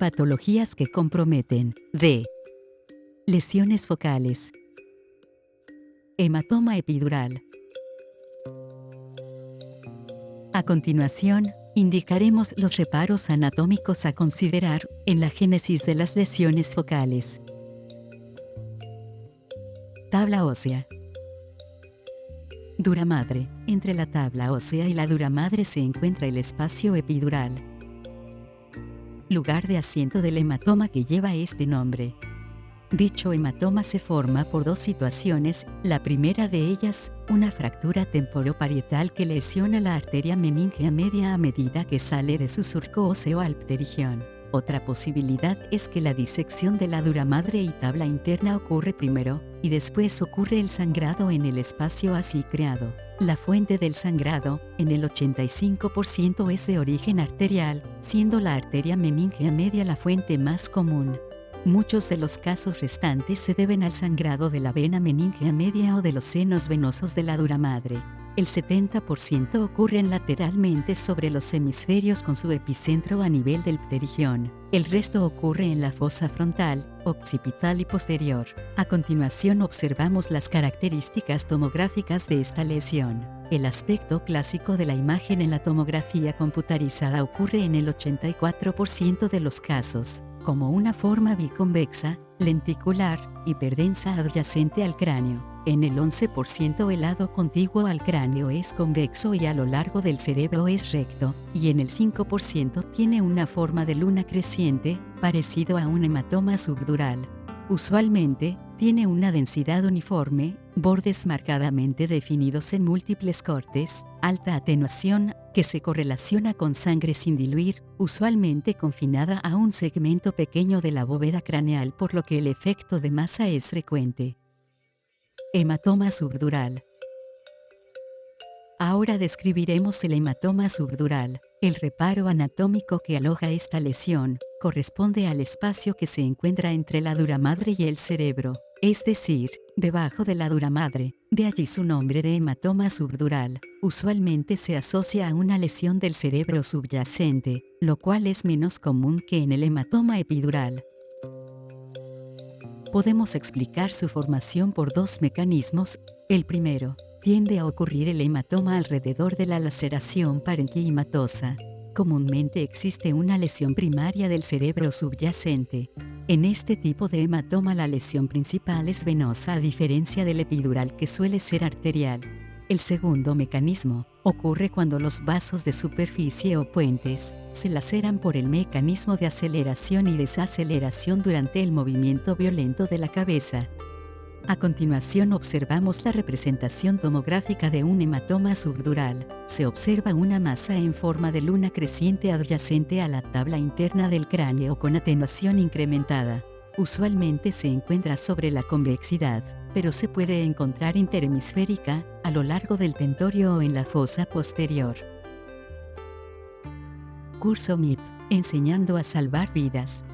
Patologías que comprometen. D. Lesiones focales. Hematoma epidural. A continuación, indicaremos los reparos anatómicos a considerar en la génesis de las lesiones focales. Tabla ósea. Duramadre. Entre la tabla ósea y la duramadre se encuentra el espacio epidural, lugar de asiento del hematoma que lleva este nombre. Dicho hematoma se forma por dos situaciones, la primera de ellas, una fractura temporoparietal que lesiona la arteria meningea media a medida que sale de su surco óseo al pterigión. Otra posibilidad es que la disección de la duramadre y tabla interna ocurre primero, y después ocurre el sangrado en el espacio así creado. La fuente del sangrado, en el 85% es de origen arterial, siendo la arteria meningea media la fuente más común. Muchos de los casos restantes se deben al sangrado de la vena meningea media o de los senos venosos de la duramadre. El 70% ocurren lateralmente sobre los hemisferios con su epicentro a nivel del pterigión. El resto ocurre en la fosa frontal, occipital y posterior. A continuación observamos las características tomográficas de esta lesión. El aspecto clásico de la imagen en la tomografía computarizada ocurre en el 84% de los casos, como una forma biconvexa, lenticular, hiperdensa adyacente al cráneo. En el 11% el lado contiguo al cráneo es convexo y a lo largo del cerebro es recto, y en el 5% tiene una forma de luna creciente, parecido a un hematoma subdural. Usualmente, tiene una densidad uniforme, bordes marcadamente definidos en múltiples cortes, alta atenuación, que se correlaciona con sangre sin diluir, usualmente confinada a un segmento pequeño de la bóveda craneal por lo que el efecto de masa es frecuente. Hematoma subdural. Ahora describiremos el hematoma subdural. El reparo anatómico que aloja esta lesión corresponde al espacio que se encuentra entre la duramadre y el cerebro, es decir, debajo de la duramadre, de allí su nombre de hematoma subdural. Usualmente se asocia a una lesión del cerebro subyacente, lo cual es menos común que en el hematoma epidural. Podemos explicar su formación por dos mecanismos. El primero, tiende a ocurrir el hematoma alrededor de la laceración parenquimatosa. Comúnmente existe una lesión primaria del cerebro subyacente. En este tipo de hematoma la lesión principal es venosa a diferencia del epidural que suele ser arterial. El segundo mecanismo ocurre cuando los vasos de superficie o puentes se laceran por el mecanismo de aceleración y desaceleración durante el movimiento violento de la cabeza. A continuación observamos la representación tomográfica de un hematoma subdural. Se observa una masa en forma de luna creciente adyacente a la tabla interna del cráneo con atenuación incrementada. Usualmente se encuentra sobre la convexidad, pero se puede encontrar interhemisférica, a lo largo del tentorio o en la fosa posterior. Curso MIP, enseñando a salvar vidas.